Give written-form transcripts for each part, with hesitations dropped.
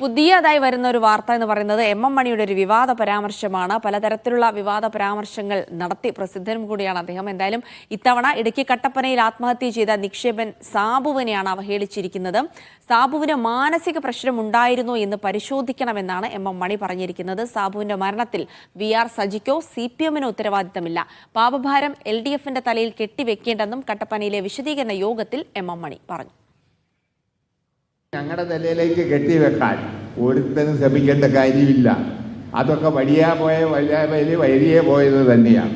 പുതിയതായി വരുന്ന ഒരു വാർത്ത എന്ന് പറയുന്നത് എം മണിയുടെ ഒരു വിവാദ പരാമർശമാണ്. പലതരത്തിലുള്ള വിവാദ പരാമർശങ്ങൾ നടത്തി പ്രസിദ്ധനും കൂടിയാണ് അദ്ദേഹം. എന്തായാലും ഇത്തവണ ഇടുക്കി കട്ടപ്പനയിൽ ആത്മഹത്യ ചെയ്ത നിക്ഷേപൻ സാബുവിനെയാണ് അവഹേളിച്ചിരിക്കുന്നത്. സാബുവിന് മാനസിക പ്രശ്നമുണ്ടായിരുന്നോ എന്ന് പരിശോധിക്കണമെന്നാണ് എം മണി പറഞ്ഞിരിക്കുന്നത്. സാബുവിന്റെ മരണത്തിൽ VR സജിക്കോ CPMനോ ഉത്തരവാദിത്തമില്ല. പാപഭാരം LDFന്റെ തലയിൽ കെട്ടിവെക്കേണ്ടെന്നും കട്ടപ്പനയിലെ വിശദീകരണ യോഗത്തിൽ എം മണി പറഞ്ഞു. ഞങ്ങളുടെ തലയിലേക്ക് കെട്ടിവെക്കാൻ ഒരുത്തനും ശ്രമിക്കേണ്ട കാര്യമില്ല. അതൊക്കെ വലിയ പോയത് തന്നെയാണ്.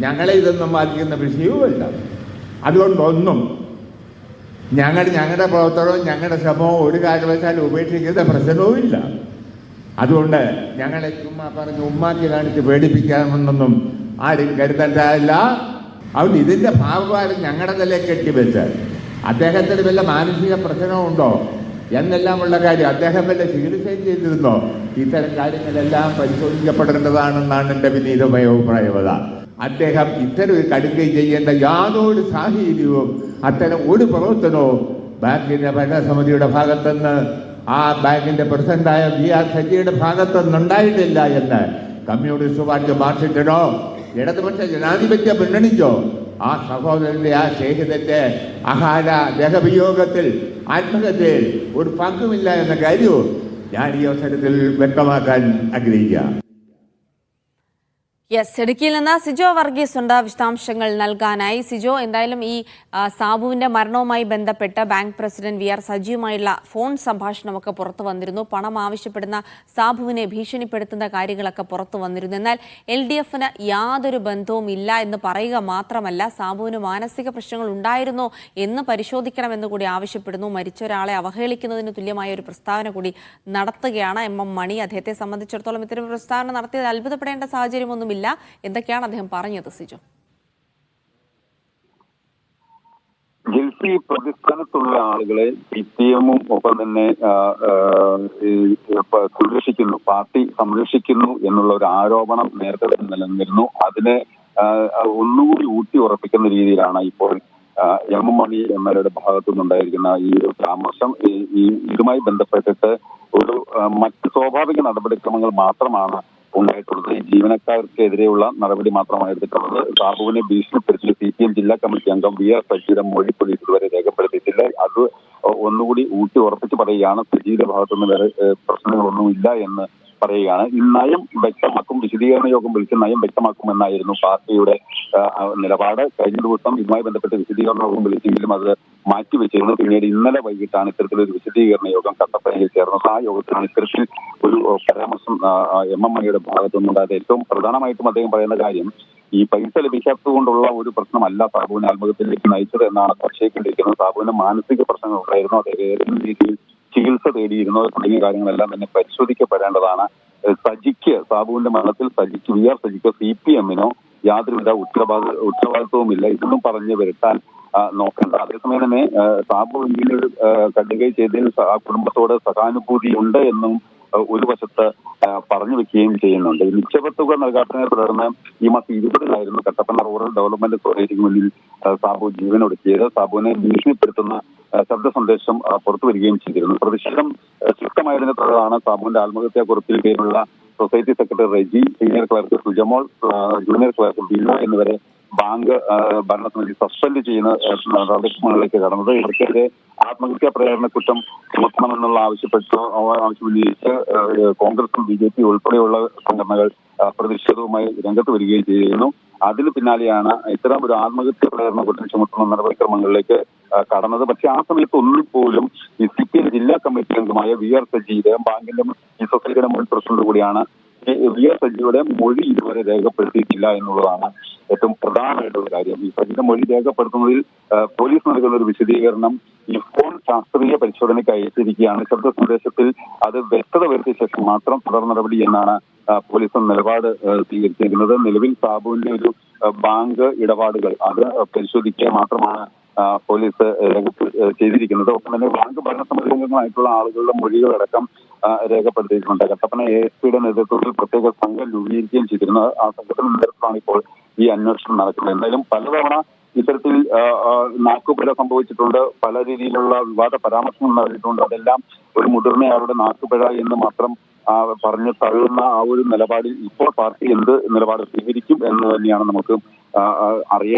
ഞങ്ങളെ ഇതൊന്നും ബാധിക്കുന്ന വിഷയവുമല്ല. അതുകൊണ്ടൊന്നും ഞങ്ങളുടെ പ്രവർത്തനവും ഞങ്ങളുടെ ശ്രമവും ഒരു കാരണവശാലും ഉപേക്ഷിക്കുന്ന പ്രശ്നവുമില്ല. അതുകൊണ്ട് ഞങ്ങളെ ചുമ്മാ പറഞ്ഞ് ഉമ്മാക്കി കാണിച്ച് പേടിപ്പിക്കാമെന്നൊന്നും ആരും കരുതണ്ടല്ല. അതുകൊണ്ട് ഇതിൻ്റെ ഭാവഭാരം ഞങ്ങളുടെ തലയിൽ കെട്ടിവെച്ച് അദ്ദേഹത്തിന് വല്ല മാനസിക പ്രശ്നമുണ്ടോ എന്നെല്ലാമുള്ള കാര്യം അദ്ദേഹം വല്ല ചികിത്സയും ചെയ്തിരുന്നോ? ഇത്തരം കാര്യങ്ങളെല്ലാം പരിശോധിക്കപ്പെടേണ്ടതാണെന്നാണ് എൻ്റെ വിനീതമായ അഭിപ്രായവത. അദ്ദേഹം ഇത്തരം ഒരു കടുങ്കൈ ചെയ്യേണ്ട യാതൊരു സാഹചര്യവും അത്തരം ഒരു പ്രവർത്തനവും ബാങ്കിൻ്റെ ഭരണസമിതിയുടെ ഭാഗത്തുനിന്ന് ആ ബാങ്കിൻ്റെ പ്രസിഡന്റായ VR സജിയുടെ ഭാഗത്തുനിന്നുണ്ടായിട്ടില്ല എന്ന് കമ്മ്യൂണിസ്റ്റ് പാർട്ടി മാർക്സിസ്റ്റിനോ ഇടതുപക്ഷ ജനാധിപത്യ മുന്നണിക്കോ ആ സഹോദരന്റെ ആ സ്നേഹിതന്റെ അകാല ദേഹവിയോഗത്തിൽ ആത്മഹത്യയിൽ ഒരു പങ്കുമില്ല എന്ന കാര്യവും ഞാൻ ഈ അവസരത്തിൽ വ്യക്തമാക്കാൻ ആഗ്രഹിക്കുക. ഇടുക്കിയിൽ നിന്ന് സിജോ വർഗീസ് ഉണ്ട് വിശദാംശങ്ങൾ നൽകാനായി. സിജോ, എന്തായാലും ഈ സാബുവിന്റെ മരണവുമായി ബന്ധപ്പെട്ട് ബാങ്ക് പ്രസിഡന്റ് VR സജിയുമായുള്ള ഫോൺ സംഭാഷണമൊക്കെ പുറത്തു വന്നിരുന്നു. പണം ആവശ്യപ്പെടുന്ന സാബുവിനെ ഭീഷണിപ്പെടുത്തുന്ന കാര്യങ്ങളൊക്കെ പുറത്തു വന്നിരുന്നു. എന്നാൽ LDFന് യാതൊരു ബന്ധവും ഇല്ല എന്ന് പറയുക മാത്രമല്ല, സാബുവിന് മാനസിക പ്രശ്നങ്ങൾ ഉണ്ടായിരുന്നോ എന്ന് പരിശോധിക്കണമെന്ന് കൂടി ആവശ്യപ്പെടുന്നു. മരിച്ച ഒരാളെ അവഹേളിക്കുന്നതിന് തുല്യമായ ഒരു പ്രസ്താവന കൂടി നടത്തുകയാണ് എം മണി. അദ്ദേഹത്തെ സംബന്ധിച്ചിടത്തോളം ഇത്തരം പ്രസ്താവന നടത്തിയത് അത്ഭുതപ്പെടേണ്ട സാഹചര്യമൊന്നുമില്ല. എന്തൊക്കെയാണ് അദ്ദേഹം പറഞ്ഞത് സിജോ? ജിൽസി പ്രതിസ്ഥാനത്തുള്ള ആളുകളെ CPMും ഒപ്പം തന്നെ സംരക്ഷിക്കുന്നു, പാർട്ടി സംരക്ഷിക്കുന്നു എന്നുള്ള ഒരു ആരോപണം നേരത്തെ തന്നെ നിലനിന്നിരുന്നു. അതിനെ ഒന്നുകൂടി ഊട്ടി ഉറപ്പിക്കുന്ന രീതിയിലാണ് ഇപ്പോൾ എം മണി MLAയുടെ ഭാഗത്തു നിന്നുണ്ടായിരിക്കുന്ന ഈ ഒരു പരാമർശം. ഇതുമായി ബന്ധപ്പെട്ടിട്ട് ഒരു മറ്റ് സ്വാഭാവിക നടപടിക്രമങ്ങൾ മാത്രമാണ് ഉണ്ടായിട്ടുള്ളത്. ഈ ജീവനക്കാർക്കെതിരെയുള്ള നടപടി മാത്രമാണ് എടുത്തിട്ടുള്ളത്. സാബുവിനെ ഭീഷണിപ്പെടുത്തി CPM ജില്ലാ കമ്മിറ്റി അംഗം VR സജിയുടെ മൊഴി പോലീസ് ഇതുവരെ രേഖപ്പെടുത്തിയിട്ടില്ല. അത് ഒന്നുകൂടി ഊട്ടി ഉറപ്പിച്ച് പറയുകയാണ്. സജിയുടെ ഭാഗത്തുനിന്ന് വേറെ പ്രശ്നങ്ങളൊന്നുമില്ല എന്ന് പറയുകയാണ്. ഈ നയം വ്യക്തമാക്കും, വിശദീകരണ യോഗം വിളിച്ച് നയം വ്യക്തമാക്കുമെന്നായിരുന്നു പാർട്ടിയുടെ നിലപാട്. കഴിഞ്ഞ ദിവസം ഇതുമായി ബന്ധപ്പെട്ട് വിശദീകരണ യോഗം വിളിച്ചെങ്കിലും അത് മാറ്റിവെച്ചിരുന്നു. പിന്നീട് ഇന്നലെ വൈകിട്ടാണ് ഇത്തരത്തിലൊരു വിശദീകരണ യോഗം കട്ടപ്പനയിൽ ചേർന്നത്. ആ യോഗത്തിലാണ് ഇത്തരത്തിൽ ഒരു പരാമർശം എം മണിയുടെ ഭാഗത്തുനിന്നുണ്ടായത്. ഏറ്റവും പ്രധാനമായിട്ടും അദ്ദേഹം പറയുന്ന കാര്യം, ഈ പൈസ ലഭിക്കാത്തത് കൊണ്ടുള്ള ഒരു പ്രശ്നമല്ല സാബുവിനെ ആത്മഹത്യയിലേക്ക് നയിച്ചത് എന്നാണ് സംശയിക്കേണ്ടിയിരിക്കുന്നത്. സാബുവിന് മാനസിക പ്രശ്നങ്ങൾ ഉണ്ടായിരുന്നു. അദ്ദേഹം ഏതെങ്കിലും രീതിയിൽ ചികിത്സ തേടിയിരുന്നോ തുടങ്ങിയ കാര്യങ്ങളെല്ലാം തന്നെ പരിശോധിക്കപ്പെടേണ്ടതാണ്. സജിക്ക്, സാബുവിന്റെ മരണത്തിൽ സജിക്ക്, VR സജിക്കോ CPMനോ യാതൊരുവിധ ഉത്തരവാദിത്വവുമില്ല. ഇതൊന്നും പറഞ്ഞു വരുത്താൻ നോക്കണ്ട. അതേസമയം തന്നെ സാബു ഇങ്ങനെ ഒരു കടുകൈ ചെയ്തതിൽ കുടുംബത്തോട് സഹാനുഭൂതി ഉണ്ട് എന്നും ഒരു വശത്ത് പറഞ്ഞു വെക്കുകയും ചെയ്യുന്നുണ്ട്. നിക്ഷേപ തുക നൽകാത്തതിനെ തുടർന്ന് ഈ മാസം 20-നായിരുന്നു കട്ടപ്പന റൂറൽ ഡെവലപ്മെന്റ് സൊസൈറ്റിക്ക് മുന്നിൽ സാബു ജീവനൊടുക്കിയത്. സാബുവിനെ ഭീഷണിപ്പെടുത്തുന്ന ശബ്ദ സന്ദേശം പുറത്തു വരികയും ചെയ്തിരുന്നു. പ്രതിഷേധം ശക്തമായതിനെ തുടർന്നാണ് സാബുവിന്റെ ആത്മഹത്യാ കുറിപ്പിൽ പേരുള്ള society secretary Reji, senior clerk Sujamol, junior clerk Binu എന്നിവരെ ബാങ്ക് ഭരണസമിതി സസ്പെൻഡ് ചെയ്യുന്ന നടപടികളിലേക്ക് കടന്നത്. ഇവർക്കെതിരെ ആത്മഹത്യാ പ്രേരണ കുറ്റം ചുമത്തണമെന്നുള്ള ആവശ്യം ഉന്നയിച്ച് കോൺഗ്രസും BJP ഉൾപ്പെടെയുള്ള സംഘടനകൾ പ്രതിഷേധവുമായി രംഗത്ത് വരികയും ചെയ്യുന്നു. അതിന് പിന്നാലെയാണ് ഇത്തരം ഒരു ആത്മഹത്യാ പ്രേരണ കുറ്റം ചുമത്തുന്ന നടപടിക്രമങ്ങളിലേക്ക് കടന്നത്. പക്ഷെ ആ സമയത്ത് ഒന്നും പോലും ഈ CPM ജില്ലാ കമ്മിറ്റി അംഗമായ VR സജി, ബാങ്കിന്റെ ഈ സൊസൈറ്റിയുടെ മുൻ പ്രസിഡന്റ് കൂടിയാണ്, VR സജിയുടെ മൊഴി ഇതുവരെ രേഖപ്പെടുത്തിയിട്ടില്ല എന്നുള്ളതാണ് ഏറ്റവും പ്രധാനമായിട്ടുള്ള കാര്യം. ഈ സജിയുടെ മൊഴി രേഖപ്പെടുത്തുന്നതിൽ പോലീസ് നൽകുന്ന ഒരു വിശദീകരണം ഈ ഫോൺ ശാസ്ത്രീയ പരിശോധനയ്ക്ക് അയച്ചിരിക്കുകയാണ്. ശബ്ദ സന്ദേശത്തിൽ അത് വ്യക്തത വരുത്തിയ ശേഷം മാത്രം തുടർ നടപടി എന്നാണ് പോലീസ് നിലപാട് സ്വീകരിച്ചിരിക്കുന്നത്. നിലവിൽ സാബുവിന്റെ ഒരു ബാങ്ക് ഇടപാടുകൾ അത് പരിശോധിക്കുക മാത്രമാണ് പോലീസ് രംഗത്ത് ചെയ്തിരിക്കുന്നത്. ഒപ്പം തന്നെ ബാങ്ക് ഭരണസമിതി അംഗങ്ങളായിട്ടുള്ള ആളുകളുടെ മൊഴികളടക്കം രേഖപ്പെടുത്തിയിട്ടുണ്ട്. കട്ടപ്പന ASPയുടെ നേതൃത്വത്തിൽ പ്രത്യേക സംഘം രൂപീകരിക്കുകയും ചെയ്തിരുന്നു. ആ സംഘത്തിന്റെ നേതൃത്വമാണ് ഇപ്പോൾ ഈ അന്വേഷണം നടക്കുന്നത്. എന്തായാലും പലതവണ ഇത്തരത്തിൽ നാക്കുപിഴ സംഭവിച്ചിട്ടുണ്ട്, പല രീതിയിലുള്ള വിവാദ പരാമർശങ്ങൾ നടത്തിയിട്ടുണ്ട്. അതെല്ലാം ഒരു മുതിർന്നയാളുടെ നാക്കുപിഴ എന്ന് മാത്രം പറഞ്ഞു തള്ളുന്ന ആ ഒരു നിലപാടിൽ ഇപ്പോൾ പാർട്ടി എന്ത് നിലപാട് സ്വീകരിക്കും എന്ന് തന്നെയാണ് നമുക്ക്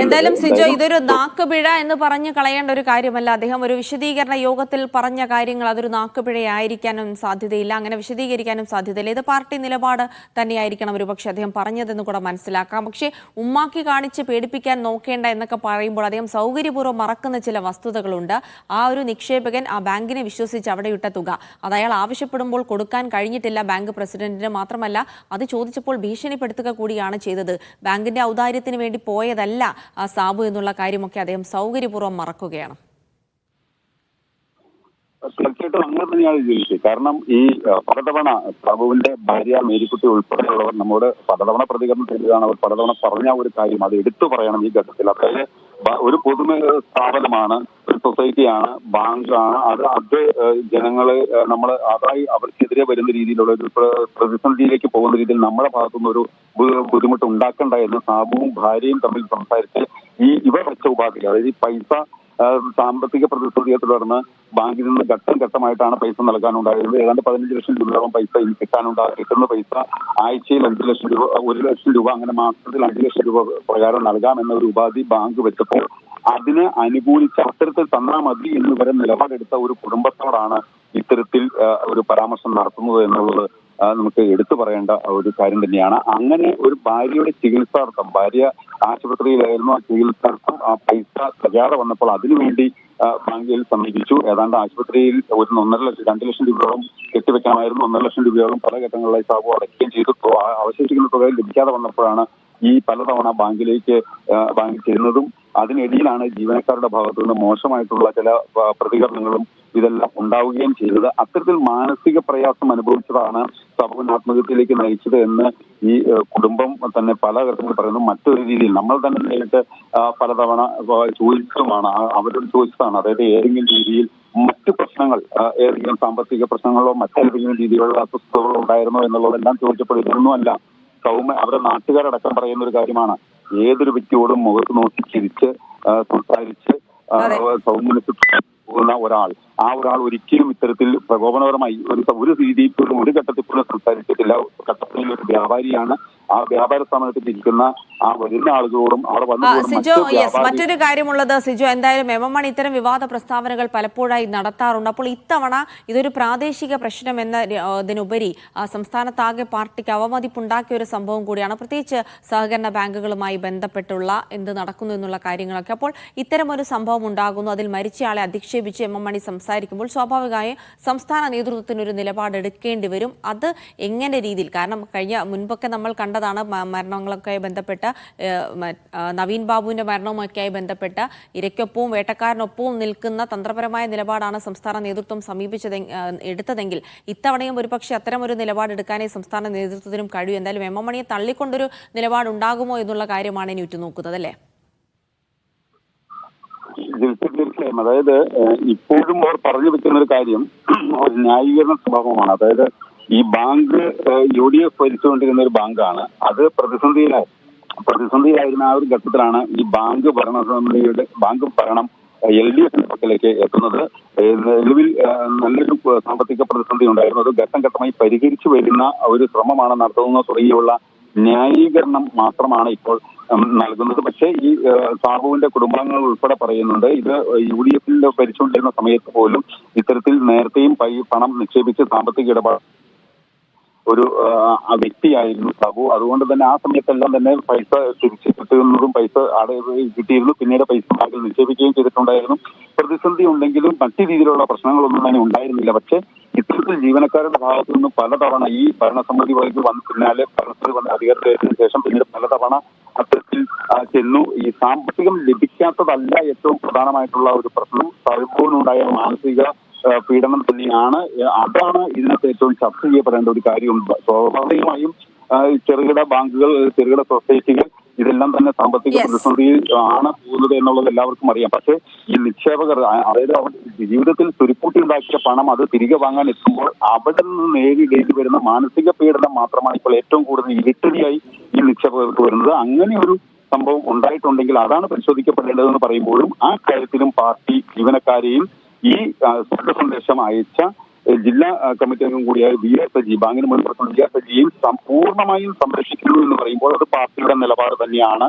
എന്തായാലും സിജോ, അറിയേണ്ടത്. ഇതൊരു നാക്കുപിഴ എന്ന് പറഞ്ഞു കളയേണ്ട ഒരു കാര്യമല്ല. അദ്ദേഹം ഒരു വിശദീകരണ യോഗത്തിൽ പറഞ്ഞ കാര്യങ്ങൾ അതൊരു നാക്കുപിഴയായിരിക്കാനും സാധ്യതയില്ല, അങ്ങനെ വിശദീകരിക്കാനും സാധ്യതയില്ല. ഇത് പാർട്ടി നിലപാട് തന്നെയായിരിക്കണം ഒരുപക്ഷെ അദ്ദേഹം പറഞ്ഞതെന്ന് കൂടെ മനസ്സിലാക്കാം. പക്ഷേ ഉമ്മാക്കി കാണിച്ച് പേടിപ്പിക്കാൻ നോക്കേണ്ട എന്നൊക്കെ പറയുമ്പോൾ അദ്ദേഹം സൗകര്യപൂർവ്വം മറക്കുന്ന ചില വസ്തുതകളുണ്ട്. ആ ഒരു നിക്ഷേപകൻ ആ ബാങ്കിനെ വിശ്വസിച്ച് അവിടെ ഇട്ട തുക അത് അയാൾ ആവശ്യപ്പെടുമ്പോൾ കൊടുക്കാൻ കഴിഞ്ഞിട്ടില്ല ബാങ്ക് പ്രസിഡന്റിന്. മാത്രമല്ല അത് ചോദിച്ചപ്പോൾ ഭീഷണിപ്പെടുത്തുക കൂടിയാണ് ചെയ്തത്. ബാങ്കിന്റെ ഔദാര്യത്തിന് വേണ്ടി പോയതല്ല ആ സാബു എന്നുള്ള കാര്യമൊക്കെ അദ്ദേഹം സൗകര്യപൂർവ്വം മറക്കുകയാണ്. തീർച്ചയായിട്ടും അങ്ങനെ തന്നെയാണ് ജീവിച്ചത്. കാരണം ഈ പലതവണ സാബുവിന്റെ ഭാര്യ മേരിക്കുട്ടി ഉൾപ്പെടെയുള്ളവർ നമ്മോട് പലതവണ പ്രതികരണം ചെയ്തതാണ്. അവർ പലതവണ പറഞ്ഞ ഒരു കാര്യം അത് എടുത്തു പറയണം ഈ ഘട്ടത്തിൽ. അതായത് ഒരു പൊതു സ്ഥാപനമാണ്, ഒരു സൊസൈറ്റിയാണ്, ബാങ്കാണ്. അത് ജനങ്ങള് നമ്മൾ അതായി അവർക്കെതിരെ വരുന്ന രീതിയിലുള്ള ഒരു പ്രതിസന്ധിയിലേക്ക് പോകുന്ന രീതിയിൽ നമ്മുടെ ഭാഗത്തുനിന്ന് ഒരു ബുദ്ധിമുട്ട് ഉണ്ടാക്കണ്ട എന്ന് സാബുവും ഭാര്യയും തമ്മിൽ സംസാരിച്ച് ഇവർ വെച്ച ഉപാധി, അതായത് ഈ പൈസ സാമ്പത്തിക പ്രതിസന്ധിയെ തുടർന്ന് ബാങ്കിൽ നിന്ന് ഘട്ടം ഘട്ടമായിട്ടാണ് പൈസ നൽകാനുണ്ടായിരുന്നത്. ഏതാണ്ട് 15 ലക്ഷം രൂപയോളം പൈസ കിട്ടുന്ന പൈസ ആഴ്ചയിൽ 5 ലക്ഷം രൂപ, 1 ലക്ഷം രൂപ, അങ്ങനെ മാസത്തിൽ 5 ലക്ഷം രൂപ പ്രകാരം നൽകാമെന്ന ഒരു ഉപാധി ബാങ്ക് വെച്ചപ്പോൾ അതിനെ അനുകൂലിച്ച് അത്തരത്തിൽ തന്നാൽ മതി എന്ന് വരെ നിലപാടെടുത്ത ഒരു കുടുംബത്തോടാണ് ഇത്തരത്തിൽ ഒരു പരാമർശം നടത്തുന്നത് എന്നുള്ളത് നമുക്ക് എടുത്തു പറയേണ്ട ഒരു കാര്യം തന്നെയാണ്. അങ്ങനെ ഒരു ഭാര്യയുടെ ചികിത്സാർത്ഥം, ഭാര്യ ആശുപത്രിയിലായിരുന്നു, ആ ചികിത്സാർത്ഥം ആ പൈസ തയ്യാറെ വന്നപ്പോൾ അതിനുവേണ്ടി ബാങ്കിൽ സമീപിച്ചു. ഏതാണ്ട് ആശുപത്രിയിൽ ഒരു 2 ലക്ഷം രൂപയോളം കെട്ടിവെക്കാമായിരുന്നു. 1.5 ലക്ഷം രൂപയോളം പല ഘട്ടങ്ങളിലായി സാബു അടയ്ക്കുകയും ചെയ്തു. അവശേഷിക്കുന്ന തുക ലഭിക്കാതെ വന്നപ്പോഴാണ് ഈ പലതവണ ബാങ്കിൽ ചെല്ലുന്നതും അതിനിടയിലാണ് ജീവനക്കാരുടെ ഭാഗത്തു നിന്ന് മോശമായിട്ടുള്ള ചില പ്രതികരണങ്ങളും ഇതെല്ലാം ഉണ്ടാവുകയും ചെയ്തത്. അത്തരത്തിൽ മാനസിക പ്രയാസം അനുഭവിച്ചതാണ് സാബുവിനെ ആത്മഹത്യയിലേക്ക് നയിച്ചത് എന്ന് ഈ കുടുംബം തന്നെ പല ഘട്ടങ്ങളിൽ പറയുന്നു. മറ്റൊരു രീതിയിൽ നമ്മൾ തന്നെ നേരിട്ട് പലതവണ ചോദിച്ചതുമാണ്, അവരോട് ചോദിച്ചതാണ്. അതായത് ഏതെങ്കിലും രീതിയിൽ മറ്റു പ്രശ്നങ്ങൾ, ഏതെങ്കിലും സാമ്പത്തിക പ്രശ്നങ്ങളോ മറ്റേതെങ്കിലും രീതിയിലുള്ള അസ്വസ്ഥതകളോ ഉണ്ടായിരുന്നോ എന്നുള്ളതെല്ലാം ചോദിച്ചപ്പോൾ ഇതൊന്നുമല്ല. അവരുടെ നാട്ടുകാരടക്കം പറയുന്ന ഒരു കാര്യമാണ്, ഏതൊരു വ്യക്തിയോടും മുഖത്ത് നോക്കി ചിരിച്ച് സംസാരിച്ച് സൗമ്യനിച്ച് പോകുന്ന ഒരാൾ, ആ ഒരാൾ ഒരിക്കലും ഇത്തരത്തിൽ പ്രകോപനപരമായി ഒരു രീതിയിൽ പോലും ഒരു ഘട്ടത്തിൽ പോലും സംസാരിച്ചിട്ടില്ല. ഘട്ടത്തിൽ ഒരു വ്യാപാരിയാണ്. ആ വ്യാപാര സ്ഥാപനത്തിൽ ഇരിക്കുന്ന ആ വരുന്ന ആളുകളോടും അവിടെ സിജോ, മറ്റൊരു കാര്യമുള്ളത് സിജോ, എന്തായാലും എം.എം. ഇത്തരം വിവാദ പ്രസ്താവനകൾ പലപ്പോഴായി നടത്താറുണ്ട്. അപ്പോൾ ഇത്തവണ ഇതൊരു പ്രാദേശിക പ്രശ്നം എന്നതിനുപരി സംസ്ഥാനത്താകെ പാർട്ടിക്ക് അവമതിപ്പുണ്ടാക്കിയ ഒരു സംഭവം കൂടിയാണ്, പ്രത്യേകിച്ച് സഹകരണ ബാങ്കുകളുമായി ബന്ധപ്പെട്ടുള്ള എന്ത് നടക്കുന്നു എന്നുള്ള കാര്യങ്ങളൊക്കെ. അപ്പോൾ ഇത്തരമൊരു സംഭവം ഉണ്ടാകുന്നു, അതിൽ മരിച്ചയാളെ അധിക്ഷേപിച്ച് എം.എം. സംസാരിക്കുമ്പോൾ സ്വാഭാവികമായും സംസ്ഥാന നേതൃത്വത്തിനൊരു നിലപാടെടുക്കേണ്ടി വരും. അത് എങ്ങനെ രീതിയിൽ, കാരണം മുൻപൊക്കെ നമ്മൾ കണ്ടതാണ് മരണങ്ങളൊക്കെ ബന്ധപ്പെട്ട നവീൻ ബാബുവിന്റെ മരണവുമൊക്കെയായി ബന്ധപ്പെട്ട ഇരയ്ക്കൊപ്പവും വേട്ടക്കാരനൊപ്പവും നിൽക്കുന്ന തന്ത്രപരമായ നിലപാടാണ് സംസ്ഥാന നേതൃത്വം എടുത്തതെങ്കിൽ ഇത്തവണയും ഒരുപക്ഷെ അത്തരമൊരു നിലപാടെടുക്കാനേ സംസ്ഥാന നേതൃത്വത്തിനും കഴിയും. എന്തായാലും എം.എം. തള്ളിക്കൊണ്ടൊരു നിലപാടുണ്ടാകുമോ എന്നുള്ള കാര്യമാണ് ഇനി ഉറ്റുനോക്കുന്നത്, അല്ലേ? തീർച്ചയായും. അതായത് ഇപ്പോഴും അവർ പറഞ്ഞു വെക്കുന്ന ഒരു കാര്യം ഒരു ന്യായീകരണ സ്വഭാവമാണ്. അതായത് ഈ ബാങ്ക് UDF ഭരിച്ചുകൊണ്ടിരുന്ന ഒരു ബാങ്കാണ്. അത് പ്രതിസന്ധിയിലായിരുന്ന ആ ഒരു ഘട്ടത്തിലാണ് ഈ ബാങ്ക് ഭരണം LDFിന്റെ പക്കലേക്ക് എത്തുന്നത്. നിലവിൽ നല്ലൊരു സാമ്പത്തിക പ്രതിസന്ധി ഉണ്ടായിരുന്നു. അത് ഘട്ടം ഘട്ടമായി പരിഹരിച്ചു വരുന്ന ഒരു ശ്രമമാണ് നടത്തുന്നത് തുടങ്ങിയുള്ള ന്യായീകരണം മാത്രമാണ് ഇപ്പോൾ നൽകുന്നത്. പക്ഷേ ഈ സാബുവിന്റെ കുടുംബാംഗങ്ങൾ ഉൾപ്പെടെ പറയുന്നുണ്ട്, ഇത് UDFിൽ ഭരിച്ചുകൊണ്ടിരുന്ന സമയത്ത് പോലും ഇത്തരത്തിൽ നേരത്തെയും പണം നിക്ഷേപിച്ച് സാമ്പത്തിക ഇടപാട് ഒരു വ്യക്തിയായിരുന്നു സാബു. അതുകൊണ്ട് തന്നെ ആ സമയത്തെല്ലാം തന്നെ പൈസ തിരിച്ചു കിട്ടുന്നതും പൈസ കിട്ടിയിരുന്നു. പിന്നീട് പൈസ ബാങ്കിൽ നിക്ഷേപിക്കുകയും ചെയ്തിട്ടുണ്ടായിരുന്നു. പ്രതിസന്ധി ഉണ്ടെങ്കിലും മറ്റു രീതിയിലുള്ള പ്രശ്നങ്ങളൊന്നും തന്നെ ഉണ്ടായിരുന്നില്ല. പക്ഷേ ഇത്തരത്തിൽ ജീവനക്കാരുടെ ഭാഗത്തു നിന്ന് പലതവണ ഈ ഭരണസമിതി വന്ന് പിന്നാലെ ഭരണസമിതി വന്ന അധികാരത്തിന് ശേഷം പിന്നീട് പലതവണ അത്തരത്തിൽ ചെന്നു. ഈ സാമ്പത്തികം ലഭിക്കാത്തതല്ല ഏറ്റവും പ്രധാനമായിട്ടുള്ള ഒരു പ്രശ്നം, സാബുവിനുണ്ടായ മാനസിക പീഡനം തന്നെയാണ്. അതാണ് ഇതിനകത്ത് ഏറ്റവും ചർച്ച ചെയ്യപ്പെടേണ്ട ഒരു കാര്യം. സ്വാഭാവികമായും ചെറുകിട ബാങ്കുകൾ, ചെറുകിട സൊസൈറ്റികൾ ഇതെല്ലാം തന്നെ സാമ്പത്തിക പ്രതിസന്ധിയിൽ ആണ് പോകുന്നത് എന്നുള്ളത് എല്ലാവർക്കും അറിയാം. പക്ഷേ ഈ നിക്ഷേപകർ, അതായത് അവർ ജീവിതത്തിൽ തുരുക്കൂട്ടി ഉണ്ടാക്കിയ പണം അത് തിരികെ വാങ്ങാൻ എത്തുമ്പോൾ അവിടെ നിന്ന് നേരിടേണ്ടി വരുന്ന മാനസിക പീഡനം മാത്രമാണ് ഇപ്പോൾ ഏറ്റവും കൂടുതൽ ഇരട്ടടിയായി ഈ നിക്ഷേപകർക്ക് വരുന്നത്. അങ്ങനെ ഒരു സംഭവം ഉണ്ടായിട്ടുണ്ടെങ്കിൽ അതാണ് പരിശോധിക്കപ്പെടേണ്ടതെന്ന് പറയുമ്പോഴും ആ കാര്യത്തിലും പാർട്ടി ജീവനക്കാരെയും ഈ സന്ദേശം അയച്ച ജില്ലാ കമ്മിറ്റി അംഗം കൂടിയായ വി ആർ സജി, ബാങ്കിന് മുൻ പ്രസിഡന്റ് വി ആർ സജിയെയും പൂർണ്ണമായും സംരക്ഷിക്കുന്നു എന്ന് പറയുമ്പോൾ അത് പാർട്ടിയുടെ നിലപാട് തന്നെയാണ്.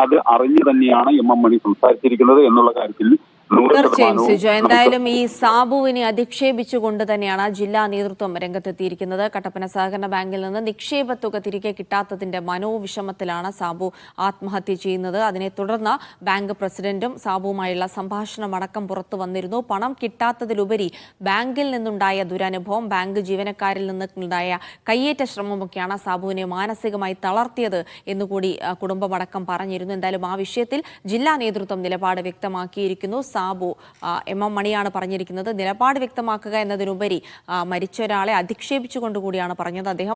അത് അറിഞ്ഞു തന്നെയാണ് എം എം മണി സംസാരിച്ചിരിക്കുന്നത് എന്നുള്ള കാര്യത്തിൽ തീർച്ചയായും സിജോ, എന്തായാലും ഈ സാബുവിനെ അധിക്ഷേപിച്ചുകൊണ്ട് തന്നെയാണ് ജില്ലാ നേതൃത്വം രംഗത്തെത്തിയിരിക്കുന്നത്. കട്ടപ്പന സഹകരണ ബാങ്കിൽ നിന്ന് നിക്ഷേപ തുക തിരികെ കിട്ടാത്തതിന്റെ മനോവിഷമത്തിലാണ് സാബു ആത്മഹത്യ ചെയ്യുന്നത്. അതിനെ തുടർന്ന് ബാങ്ക് പ്രസിഡന്റും സാബുവുമായുള്ള സംഭാഷണം അടക്കം പുറത്തു വന്നിരുന്നു. പണം കിട്ടാത്തതിലുപരി ബാങ്കിൽ നിന്നുണ്ടായ ദുരനുഭവം, ബാങ്ക് ജീവനക്കാരിൽ നിന്നുണ്ടായ കയ്യേറ്റ ശ്രമമൊക്കെയാണ് സാബുവിനെ മാനസികമായി തളർത്തിയത് എന്നുകൂടി കുടുംബമടക്കം പറഞ്ഞിരുന്നു. എന്തായാലും ആ വിഷയത്തിൽ ജില്ലാ നേതൃത്വം നിലപാട് വ്യക്തമാക്കിയിരിക്കുന്നു. സാബു, എം എം മണിയാണ് പറഞ്ഞിരിക്കുന്നത്, നിലപാട് വ്യക്തമാക്കുക എന്നതിനുപരി മരിച്ച ഒരാളെ അധിക്ഷേപിച്ചുകൊണ്ടുകൂടിയാണ് പറഞ്ഞത് അദ്ദേഹം.